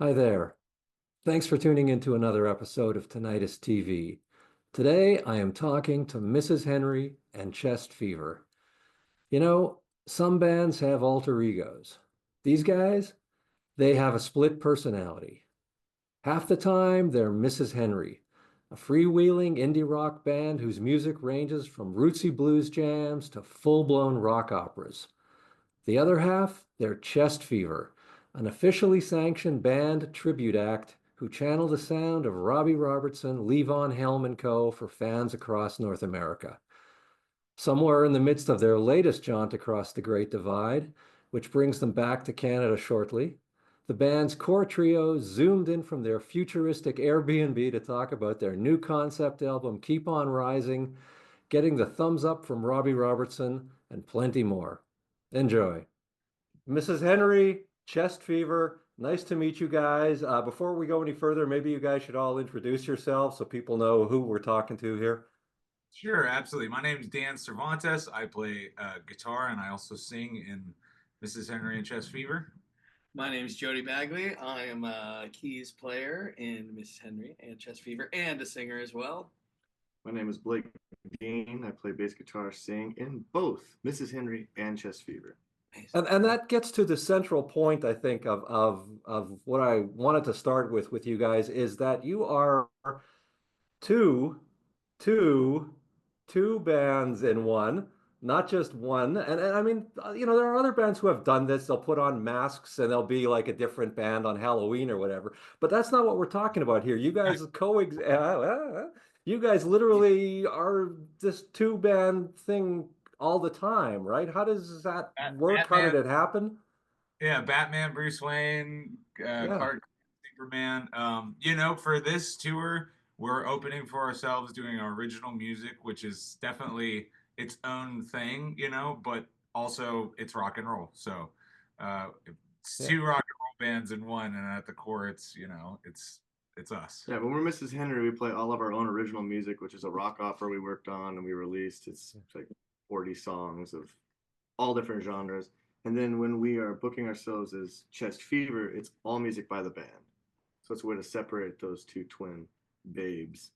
Hi there. Thanks for tuning in to another episode of Tinnitist TV. Today I am talking to Mrs. Henry and Chest Fever. Some bands have alter egos. These guys, they have a split personality. Half the time they're Mrs. Henry, a freewheeling indie rock band whose music ranges from rootsy blues jams to full-blown rock operas. The other half, they're Chest Fever, an officially sanctioned band tribute act who channel the sound of Robbie Robertson, Levon Helm and Co. for fans across North America. Somewhere in the midst of their latest jaunt across the Great Divide, which brings them back to Canada shortly, the band's core trio zoomed in from their futuristic Airbnb to talk about their new concept album, Keep On Rising, getting the thumbs up from Robbie Robertson, and plenty more. Enjoy. Mrs. Henry, Chest Fever, nice to meet you guys. Before we go any further, maybe you guys should all introduce yourselves so people know who we're talking to here. Sure, absolutely. My name is Dan Cervantes. I play guitar and I also sing in Mrs. Henry and Chess Fever. My name is Jody Bagley. I am a keys player in Mrs. Henry and Chest Fever and a singer as well. My name is Blake Dean. I play bass guitar, sing in both Mrs. Henry and Chest Fever. And that gets to the central point, I think, of what I wanted to start with you guys is that you are two, two, two bands in one, not just one. And I mean, there are other bands who have done this. They'll put on masks and they'll be like a different band on Halloween or whatever. But that's not what we're talking about here. You guys you guys literally are this two band thing all the time, right? How does that work? How did Batman, it happen? yeah, Batman, Bruce Wayne, Yeah. Clark, Superman. For this tour, we're opening for ourselves, doing our original music, which is definitely its own thing, but also it's rock and roll. So it's Yeah. two rock and roll bands in one, and at the core, it's us. Yeah, when we're Mrs. Henry, we play all of our own original music, which is a rock opera we worked on and we released. It's like 40 songs of all different genres. And then when we are booking ourselves as Chest Fever, it's all music by the band. So it's a way to separate those two twin babes.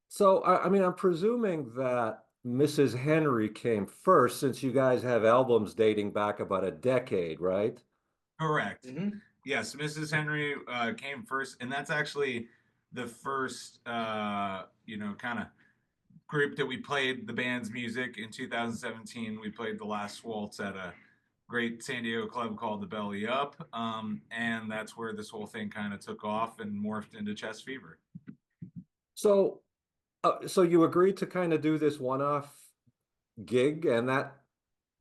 So, I mean, I'm presuming that Mrs. Henry came first since you guys have albums dating back about a decade, right? Correct. Mm-hmm. Yes, Mrs. Henry came first, and that's actually the first, kind of group that we played the band's music in 2017. We played the last waltz at a great San Diego club called the Belly Up, and that's where this whole thing kind of took off and morphed into Chest Fever. So, so you agreed to kind of do this one-off gig, and that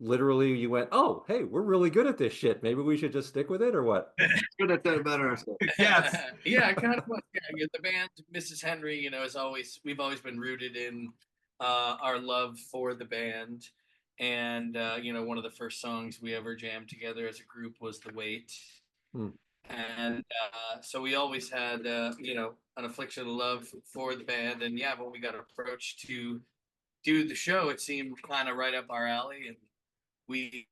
literally you went, "Oh, hey, we're really good at this shit. Maybe we should just stick with it, or what?" Good at that about ourselves. Yes. Yeah, kind of. Yeah, the band Mrs. Henry, we've always been rooted in our love for the band, and one of the first songs we ever jammed together as a group was "The Wait," Hmm. and so we always had an affliction of love for the band, and yeah, when we got approached to do the show, it seemed kind of right up our alley, and we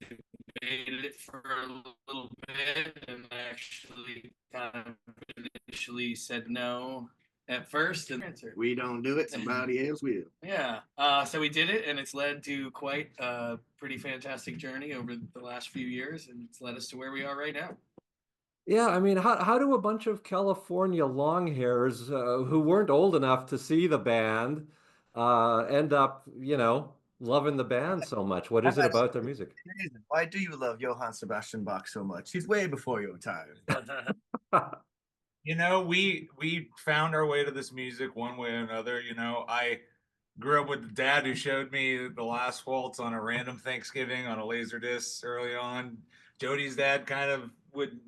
debated it for a little bit and actually kind of initially said no at first and answered. We don't do it, somebody else will. Yeah. So we did it, and it's led to quite a pretty fantastic journey over the last few years, and it's led us to where we are right now. Yeah, I mean, how do a bunch of California long hairs who weren't old enough to see the band end up, loving the band so much? What is That's it actually about their music? the reason. Why do you love Johann Sebastian Bach so much? He's way before your time. We found our way to this music one way or another. I grew up with a dad who showed me the last waltz on a random Thanksgiving on a laser disc early on. Jody's dad kind of would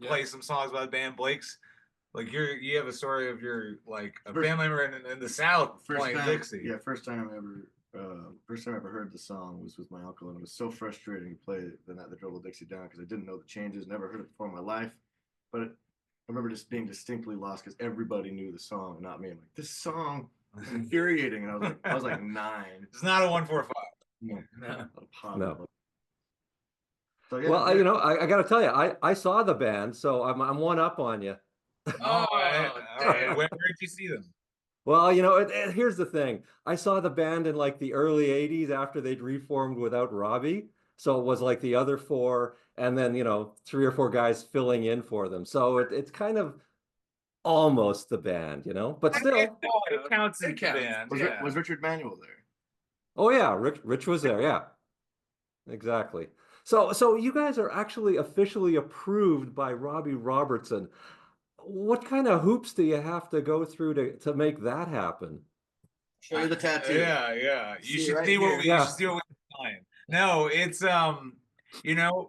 play some songs by the band. Blake's like you have a story of your like a First- family member in the South playing Dixie. Yeah, first time I ever heard the song was with my uncle, and it was so frustrating to play the night that drove Dixie down because I didn't know the changes, never heard it before in my life. But I remember just being distinctly lost because everybody knew the song and not me. I'm like, this song is infuriating, and I was like 9. It's not a 145. No, No. No. So yeah, Well, I got to tell you, I saw the band, so I'm one up on you. All right, Oh, all right. damn. Where'd you see them? Well, here's the thing. I saw the band in like the early 80s after they'd reformed without Robbie. So it was like the other four, and then, three or four guys filling in for them. So it's kind of almost the band, but Okay, still. no, it counts It as the counts. band. was Yeah. was Richard Manuel there? Oh yeah, Rich was there. Yeah, exactly. So you guys are actually officially approved by Robbie Robertson. What kind of hoops do you have to go through to make that happen? Show you the tattoo. Yeah. You See should right see what here. we you Yeah. should see what we find. No, it's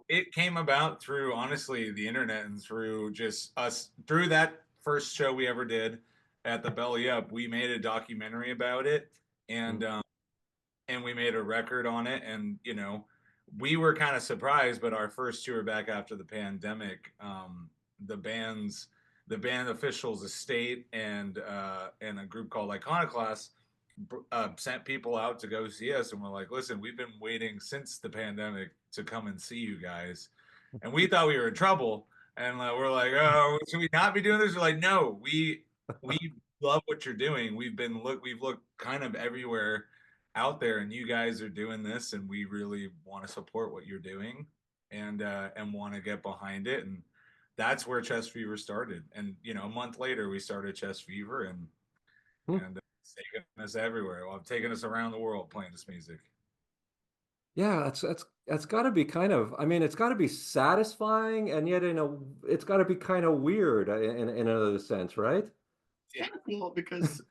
it came about through honestly the internet and through just us through that first show we ever did at the Belly Up. We made a documentary about it and we made a record on it and we were kind of surprised, but our first tour back after the pandemic, the band's the band officials estate and a group called Iconoclast sent people out to go see us, and we're like, listen, we've been waiting since the pandemic to come and see you guys, and we thought we were in trouble, and we're like, oh, should we not be doing this? We're like, no, we love what you're doing. We've looked kind of everywhere out there, and you guys are doing this, and we really want to support what you're doing, and want to get behind it, and that's where Chest Fever started. And a month later, we started Chest Fever, Hmm. and it's taken us everywhere. Well, I've taken us around the world playing this music. Yeah, that's got to be kind of, I mean, it's got to be satisfying, and yet it's got to be kind of weird in another sense, right? It's kind of cool because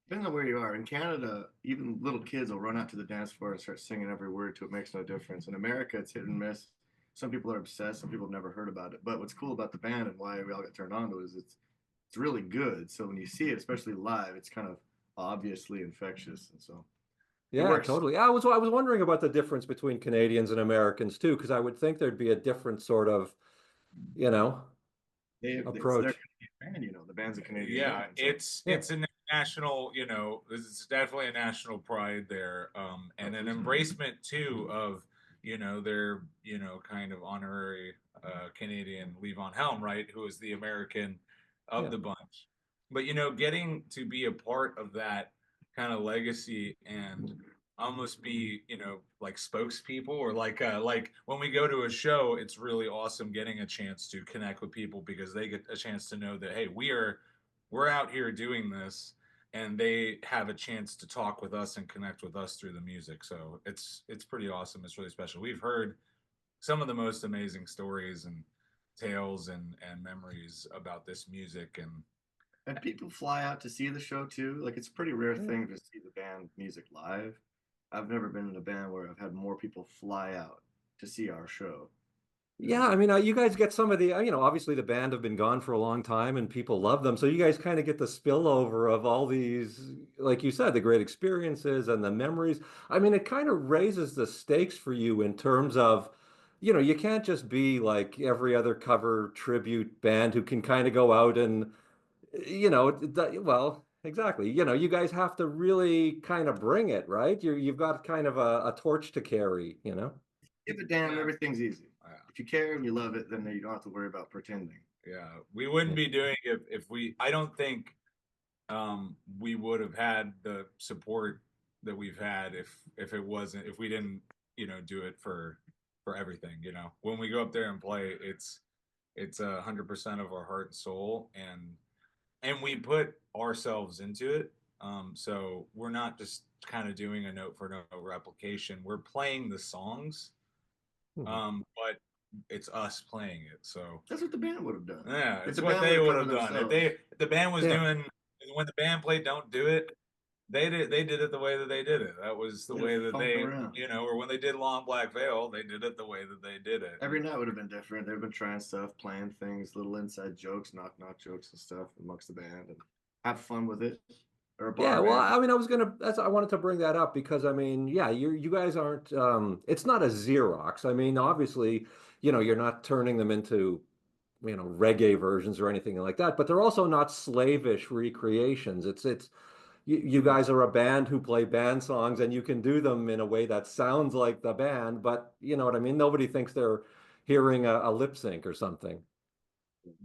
depending on where you are in Canada, even little kids will run out to the dance floor and start singing every word to it. Makes no difference. In America, it's hit and miss. Some people are obsessed. Some people have never heard about it. But what's cool about the band and why we all got turned on to it is it's really good. So when you see it, especially live, it's kind of obviously infectious, and so it Yeah, works. totally. I was wondering about the difference between Canadians and Americans too, because I would think there'd be a different sort of, you know, It's their approach. Canadian band, the band's a Canadian Yeah, band. So it's a national, it's definitely a national pride there, and an embracement too of, their, kind of honorary Canadian Levon Helm, right, who is the American of Yeah. the bunch. But getting to be a part of that kind of legacy and almost be, like spokespeople or like when we go to a show, it's really awesome getting a chance to connect with people because they get a chance to know that hey, we're out here doing this and they have a chance to talk with us and connect with us through the music. So it's pretty awesome. It's really special. We've heard some of the most amazing stories and tales and memories about this music and people fly out to see the show too. Like it's a pretty rare Yeah. thing to see the band music live. I've never been in a band where I've had more people fly out to see our show. Yeah, I mean, you guys get some of the, obviously the band have been gone for a long time and people love them. So you guys kind of get the spillover of all these, like you said, the great experiences and the memories. I mean, it kind of raises the stakes for you in terms of, you can't just be like every other cover tribute band who can kind of go out and, well, exactly. You guys have to really kind of bring it, right? You've got kind of a torch to carry. Give a damn, yeah, everything's easy. yeah. If you care and you love it, then you don't have to worry about pretending. Yeah, we wouldn't Yeah. be doing it if we. I don't think we would have had the support that we've had if it wasn't if we didn't do it for everything. When we go up there and play, it's 100% of our heart and soul, and we put ourselves into it. So we're not just kind of doing a note for note replication. We're playing the songs, Mhm. but it's us playing it. So That's what the band would have done. yeah, If it's the what band they would would have have covered done. themselves, If the band was Yeah. doing when the band played Don't Do It, they did it the way that they did it. That was the they'd way have that funked they around. or when they did Long Black Veil, they did it the way that they did it. Every night would have been different. They've been trying stuff, playing things, little inside jokes, knock jokes and stuff amongst the band, and have fun with it. Or a Yeah, bar well, band. I mean, I wanted to bring that up because I mean, yeah, you guys aren't, it's not a Xerox. I mean, obviously, you're not turning them into, reggae versions or anything like that, but they're also not slavish recreations. It's you guys are a band who play band songs and you can do them in a way that sounds like the band, but you know what I mean? Nobody thinks they're hearing a lip sync or something.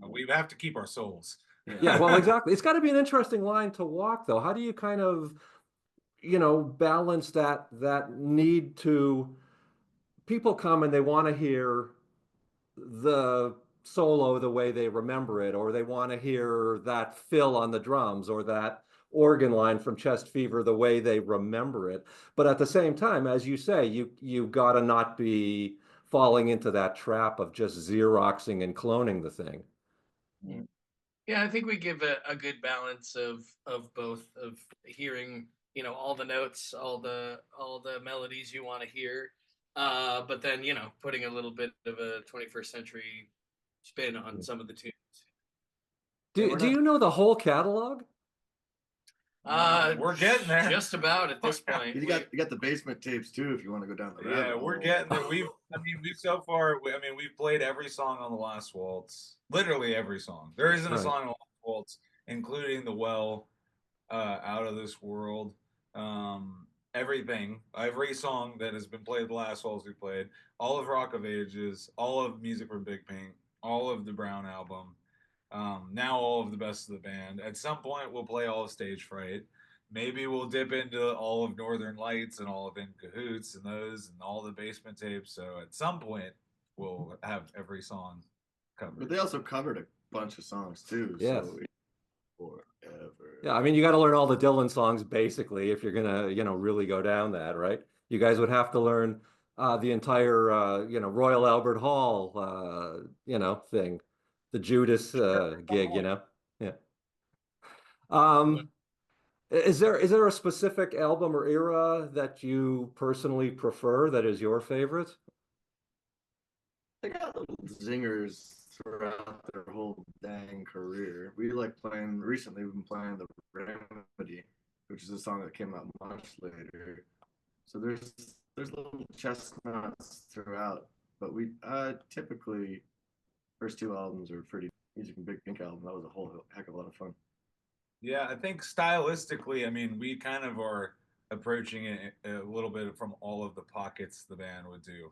We have to keep our souls. Yeah, well, exactly. It's got to be an interesting line to walk, though. How do you kind of, balance that need to people come and they want to hear the solo the way they remember it, or they want to hear that fill on the drums or that organ line from Chest Fever the way they remember it. But at the same time, as you say, you got to not be falling into that trap of just Xeroxing and cloning the thing. Yeah, I think we give a good balance of both, of hearing, all the notes, all the melodies you want to hear, but then putting a little bit of a 21st century spin on some of the tunes. Do you know the whole catalog? We're getting there. Just about at this point. You got the basement tapes too, if you want to go down the rabbit hole. We're getting there. We've so far. We've played every song on the Last Waltz. Literally every song. There isn't a song on the Last Waltz, including the Well, Out of This World, everything. Every song that has been played at the Last Waltz we played. All of Rock of Ages, all of Music from Big Pink, all of the Brown album. Now all of the Best of the Band. At some point, we'll play all of Stage Fright. Maybe we'll dip into all of Northern Lights and all of In Cahoots and those and all the basement tapes. So at some point, we'll have every song covered. But they also covered a bunch of songs too. Yes. So forever. Yeah, I mean, you got to learn all the Dylan songs basically if you're gonna, really go down that, right? You guys would have to learn the entire, Royal Albert Hall, thing, the Judas gig, Yeah. Is there a specific album or era that you personally prefer that is your favorite? They got little zingers throughout their whole dang career. Recently we've been playing The Remedy, which is a song that came out much later. So there's little chestnuts throughout, but we typically first two albums are pretty. Music from Big Pink album, that was a whole heck of a lot of fun. Yeah, I think stylistically, we kind of are approaching it a little bit from all of the pockets the band would do,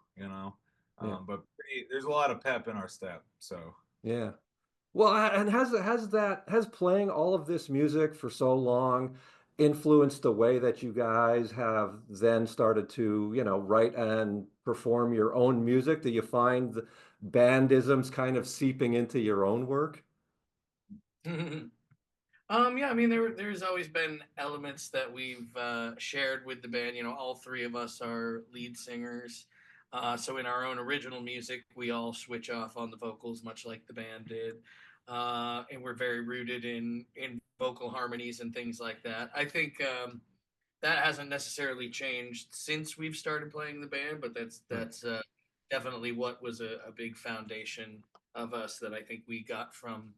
but there's a lot of pep in our step. So yeah. Well, and has playing all of this music for so long influenced the way that you guys have then started to, write and perform your own music? Do you find the bandisms kind of seeping into your own work? Yeah, there's always been elements that we've shared with the band. All three of us are lead singers. So in our own original music, we all switch off on the vocals, much like the band did. And we're very rooted in vocal harmonies and things like that. I think that hasn't necessarily changed since we've started playing the band, but that's definitely what was a big foundation of us that I think we got from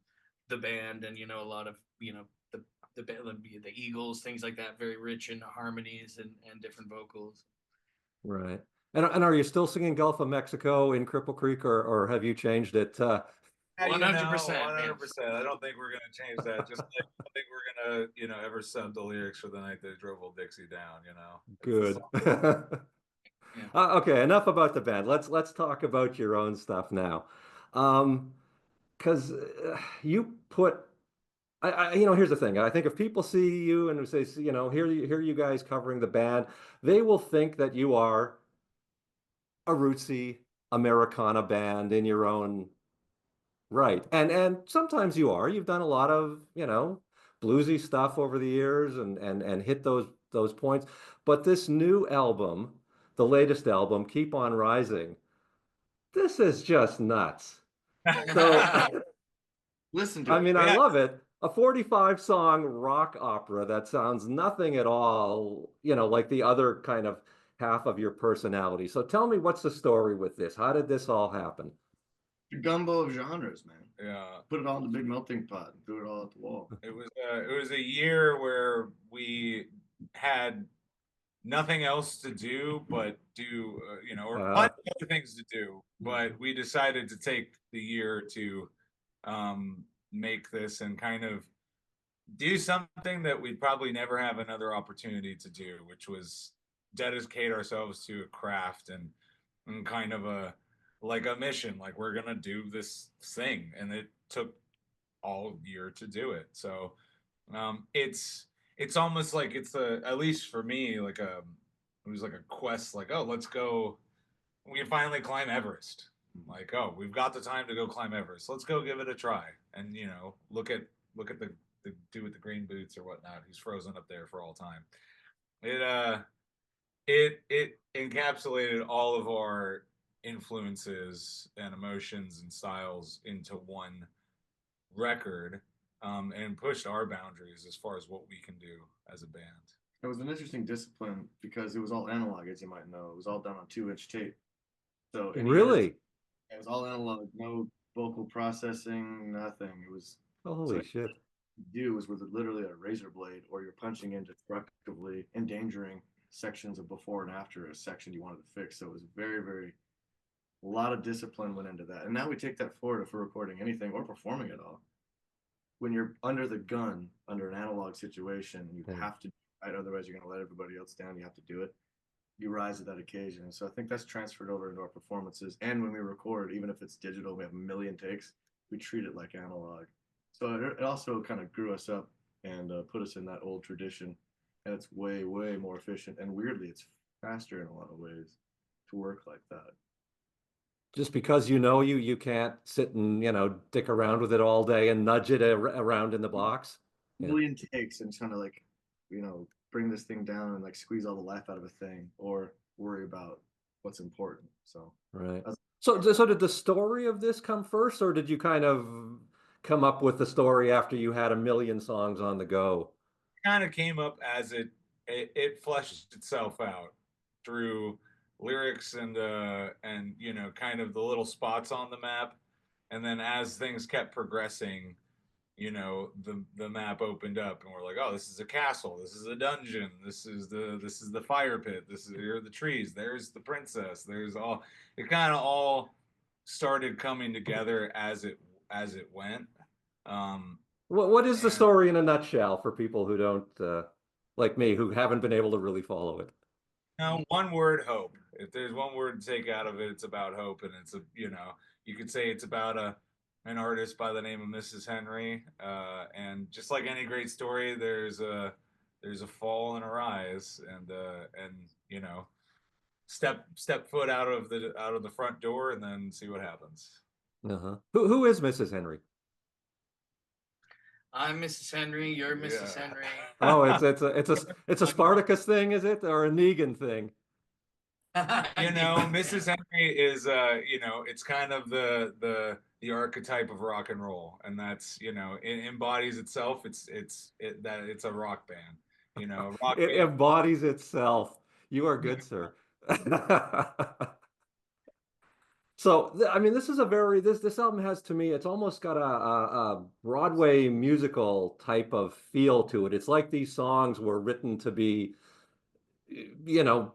the band. And a lot of the Eagles, things like that, very rich in harmonies and different vocals. Right. And are you still singing Gulf of Mexico in Cripple Creek, or have you changed it? 100%. 100%. I don't think we're gonna change that. Just like I don't think we're gonna, ever sub the lyrics for The Night That Drove Old Dixie Down. Good. Yeah. Okay, enough about the band. Let's talk about your own stuff now, because you put. Here's the thing. I think if people see you and say, here you guys covering the band, they will think that you are a rootsy Americana band in your own right. And sometimes you are. You've done a lot of, bluesy stuff over the years and hit those points. But this new album, the latest album, Keep On Rising, this is just nuts. So listen to it. I love it. A 45-song rock opera that sounds nothing at all, like the other kind of half of your personality. So tell me, what's the story with this? How did this all happen? The gumbo of genres, man. Yeah. Put it all in the big melting pot and threw it all at the wall. It was a year where we had nothing else to do but do, or other things to do. But we decided to take the year to make this and kind of do something that we'd probably never have another opportunity to do, which was dedicate ourselves to a craft and kind of a mission. Like we're gonna do this thing, and it took all year to do it. So it's almost like it's a, at least for me, like it was like a quest. Like, oh, let's go. We can finally climb Everest. Like, oh, we've got the time to go climb Everest. Let's go give it a try. And look at the dude with the green boots or whatnot who's frozen up there for all time. It encapsulated all of our influences and emotions and styles into one record, and pushed our boundaries as far as what we can do as a band. It was an interesting discipline because it was all analog, as you might know. It was all done on 2-inch tape. So Really? it was all analog, no vocal processing, nothing. It was so Holy shit. do was with literally a razor blade, or you're punching in destructively, endangering sections of before and after a section you wanted to fix. So it was very, very a lot of discipline went into that. And now we take that forward if we're recording anything or performing at all. When you're under the gun, under an analog situation, you have to, right? Otherwise, you're going to let everybody else down. You have to do it. You rise to that occasion. And so I think that's transferred over into our performances. And when we record, even if it's digital, we have a million takes, we treat it like analog. So it also kind of grew us up and put us in that old tradition. And it's way, way more efficient. And weirdly, it's faster in a lot of ways to work like that. Just because you can't sit and dick around with it all day and nudge it around in the box. Yeah. Million takes and trying to like, bring this thing down and like squeeze all the life out of a thing or worry about what's important. So Right. So did the story of this come first, or did you kind of come up with the story after you had a million songs on the go? Kind of came up as it fleshed itself out through lyrics and kind of the little spots on the map, and then as things kept progressing, the map opened up and we're like, oh, this is a castle, this is a dungeon, this is the fire pit, here are the trees, there's the princess, there's all, it kind of all started coming together as it went. What is the And story in a nutshell for people who don't like me, who haven't been able to really follow it? one word, hope. If there's one word to take out of it, it's about hope. And you could say it's about an artist by the name of Mrs. Henry. And just like any great story, there's a fall and a rise, and step foot out of the front door, and then see what happens. Uh-huh. Who is Mrs. Henry? I'm Mrs. Henry. You're Mrs. Yeah. Henry. Oh, it's a Spartacus thing, is it, or a Negan thing? Mrs. Henry is it's kind of the archetype of rock and roll, and that's it embodies itself. It's a rock band, rock It band. embodies itself. You are good, sir. So, I mean, this is a very this album has, to me, it's almost got a Broadway musical type of feel to it. It's like these songs were written to be, you know,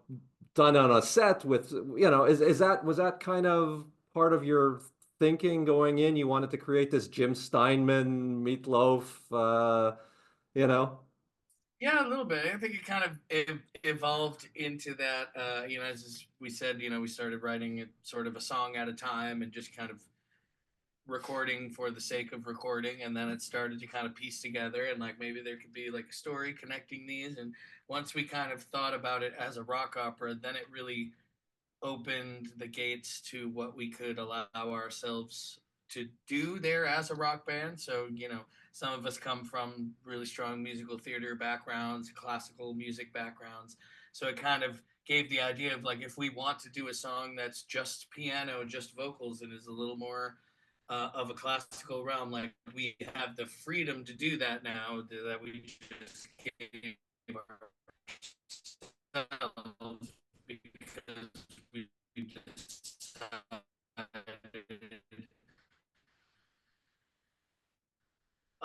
done on a set with, was that kind of part of your thinking going in? You wanted to create this Jim Steinman Meatloaf, you know? Yeah, a little bit. I think it kind of evolved into that. As we said, we started writing it sort of a song at a time and just kind of recording for the sake of recording, and then it started to kind of piece together, and like maybe there could be like a story connecting these. And once we kind of thought about it as a rock opera, then it really opened the gates to what we could allow ourselves to do there as a rock band. So, some of us come from really strong musical theater backgrounds, classical music backgrounds. So it kind of gave the idea of like, if we want to do a song that's just piano, just vocals, and is a little more of a classical realm, like we have the freedom to do that now, that we just gave ourselves, because we decided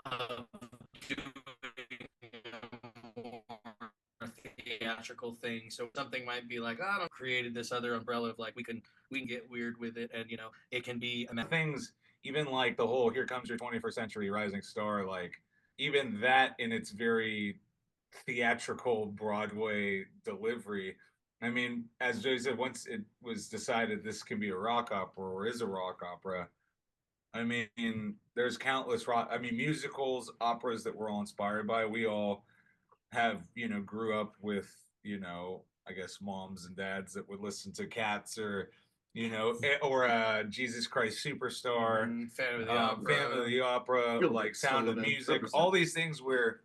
of doing a more theatrical thing. So something might be like, I don't created this other umbrella of like, we can get weird with it, and it can be Things, even like the whole "Here Comes Your 21st Century Rising Star," like even that in its very theatrical Broadway delivery. I mean, as Joey said, once it was decided this can be a rock opera or is a rock opera, I mean, there's countless rock. I mean, musicals, operas that we're all inspired by. We all have, grew up with, I guess moms and dads that would listen to Cats or, or Jesus Christ Superstar, Fan of the Opera. Phantom of the Opera, Gilbert, like Sound of Sullivan, Music, 100%. all these things where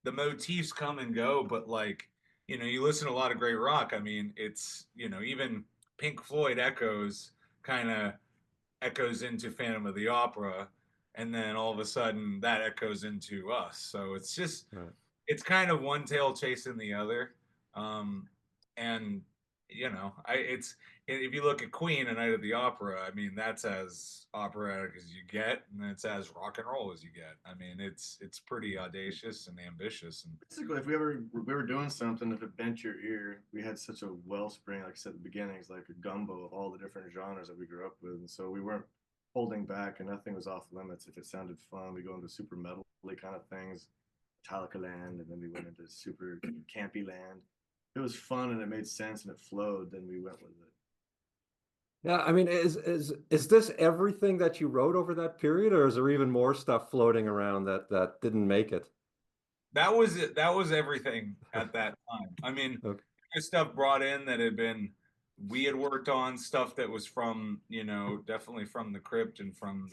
the motifs come and go, but like, you listen to a lot of great rock. I mean, it's, even Pink Floyd kind of echoes into Phantom of the Opera, and then all of a sudden that echoes into us. So it's just Right. it's kind of one tail chasing the other. And it's if you look at Queen and Night of the Opera, I mean that's as operatic as you get, and it's as rock and roll as you get. I mean it's pretty audacious and ambitious. And Basically, if we were doing something, if it bent your ear, we had such a wellspring, like I said at the beginning, it's like a gumbo of all the different genres that we grew up with, and so we weren't holding back, and nothing was off limits. If it sounded fun, we go into super metal kind of things, Metallica land, and then we went into super campy land. If it was fun and it made sense and it flowed, then we went with it. Yeah, I mean, is this everything that you wrote over that period, or is there even more stuff floating around that didn't make it? that was it. That was everything at that time. I mean, Okay. there's stuff brought in that we had worked on stuff that was from, definitely from the crypt and from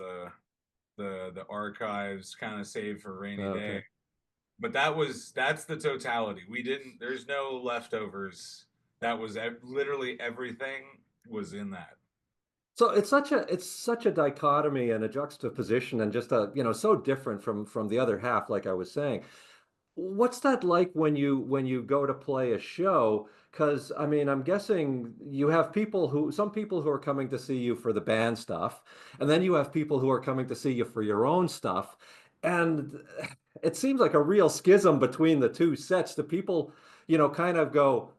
the archives, kind of saved for a rainy Okay. day. But that's the totality. We didn't. There's no leftovers. That was literally everything was in that. So it's such a dichotomy and a juxtaposition and just so different from the other half, like I was saying. What's that like when you go to play a show? Because I mean, I'm guessing you have some people who are coming to see you for the band stuff, and then you have people who are coming to see you for your own stuff. And it seems like a real schism between the two sets. The people, kind of go,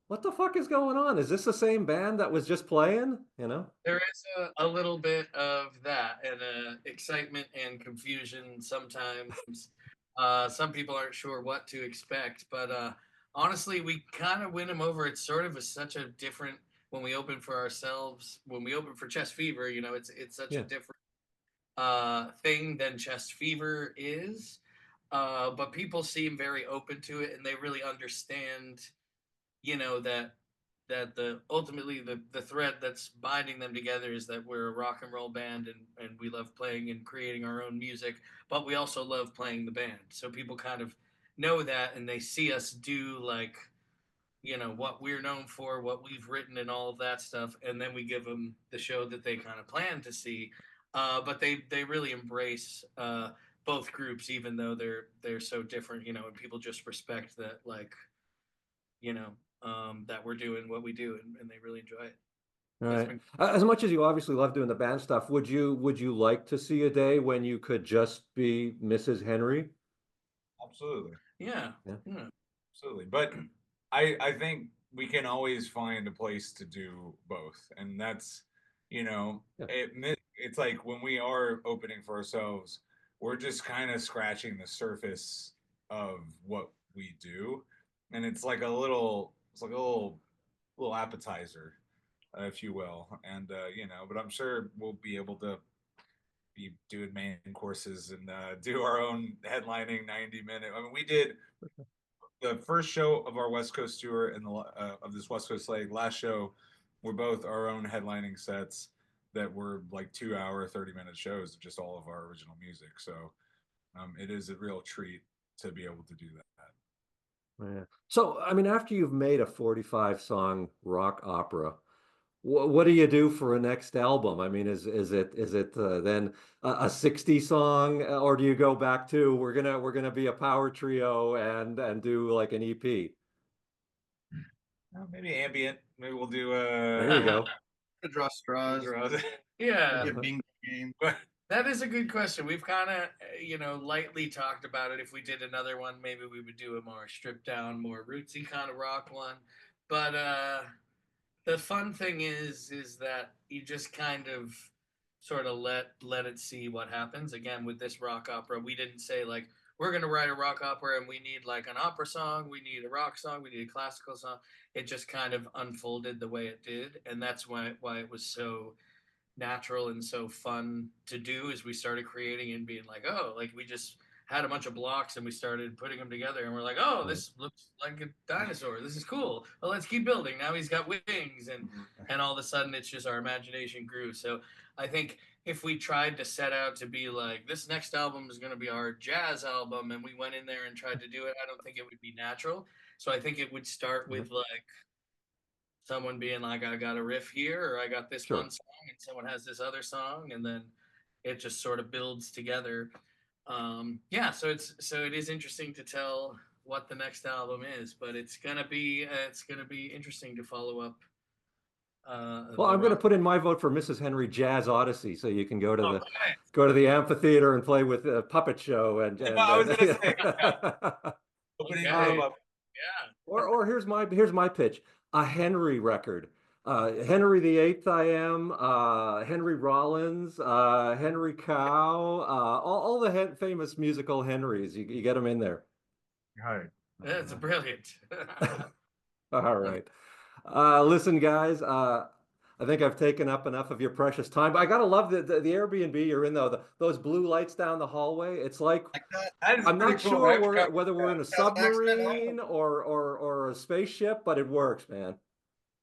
what the fuck is going on? Is this the same band that was just playing? There is a little bit of that and excitement and confusion sometimes. Some people aren't sure what to expect, but honestly, we kind of win them over. It's sort of such a different when we open for ourselves. When we open for Chest Fever, it's such a Yeah. different thing than Chest Fever is. But people seem very open to it, and they really understand, that the ultimately the thread that's binding them together is that we're a rock and roll band, and we love playing and creating our own music, but we also love playing the band. So people kind of know that, and they see us do like, what we're known for, what we've written, and all of that stuff, and then we give them the show that they kind of plan to see. But they really embrace both groups, even though they're so different, and people just respect that, like, you know, that we're doing what we do, and they really enjoy it. All It's right. been As much as you obviously love doing the band stuff, would you like to see a day when you could just be Mrs. Henry? Absolutely. yeah, Yeah. yeah. Absolutely. But I think we can always find a place to do both. And that's, Yeah. it's like when we are opening for ourselves, we're just kind of scratching the surface of what we do. And it's like a little appetizer, if you will. And, but I'm sure we'll be able to be doing main courses and do our own headlining 90-minute. I mean, we did the first show of our West Coast tour and of this West Coast leg. Last show were both our own headlining sets that were like 2 hour, 30-minute shows of just all of our original music. So it is a real treat to be able to do that. Yeah. So, I mean, after you've made a 45-song rock opera, what do you do for a next album? I mean, is it then a 60 song, or do you go back to we're gonna be a power trio and do like an EP? Maybe ambient. Maybe we'll do There you go. To draw straws, Yeah, get bingo game. that is a good question. We've kind of, lightly talked about it. If we did another one, maybe we would do a more stripped down, more rootsy kind of rock one. But the fun thing is that you just kind of sort of let it see what happens. Again, with this rock opera, we didn't say like we're gonna write a rock opera and we need like an opera song, we need a rock song, we need a classical song. It just kind of unfolded the way it did, and that's why it was so natural and so fun to do. Is we started creating and being like, oh, like we just had a bunch of blocks and we started putting them together and we're like, oh, this looks like a dinosaur, this is cool, well, let's keep building, now he's got wings, and all of a sudden it's just our imagination grew. So I think if we tried to set out to be like, this next album is going to be our jazz album, and we went in there and tried to do it, I don't think it would be natural. So I think it would start with like someone being like, I got a riff here, or I got this one song, and someone has this other song, and then it just sort of builds together. Yeah, so it is interesting to tell what the next album is, but it's gonna be interesting to follow up. Well, I'm going to put in my vote for Mrs. Henry Jazz Odyssey, so you can go to the amphitheater and play with a puppet show I was gonna say, opening Okay. up. Yeah. Or here's my pitch: a Henry record. Henry VIII, I am. Henry Rollins, Henry Cow, all the famous musical Henrys. You get them in there. Right. That's brilliant. All right. Listen, guys. I think I've taken up enough of your precious time. But I gotta love the Airbnb you're in though. Those blue lights down the hallway. It's like That is I'm pretty not cool, sure right? whether we're in a submarine or a spaceship, but it works, man.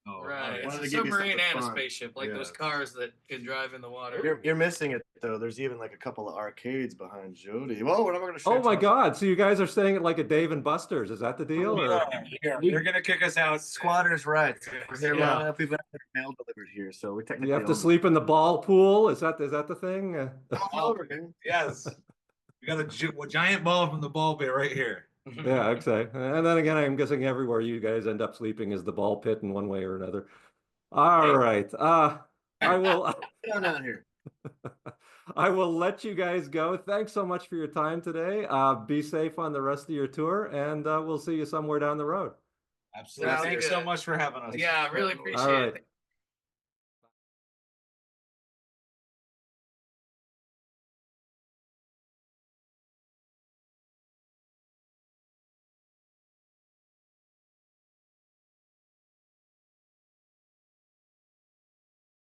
Oh, Right, Wanted it's to a give you submarine something and a fun. spaceship, like those Yeah. cars that can drive in the water. You're missing it though. There's even like a couple of arcades behind Jody. Well, we're not going to show Oh my you. God! So you guys are staying at like a Dave and Buster's? Is that the deal? We Or are. They're gonna kick us out. Squatters' rights. We're here Yeah. long enough. We've got mail delivered here, so we technically you have to own sleep in the ball pool? Is that the thing? it. Yes, we got a giant ball from the ball pit right here. Yeah, okay. And then again, I'm guessing everywhere you guys end up sleeping is the ball pit in one way or another. All right. I will Get on down here. I will let you guys go. Thanks so much for your time today. Be safe on the rest of your tour, and we'll see you somewhere down the road. Absolutely. Sounds Thanks good. so much for having us. Yeah, really All appreciate right. it.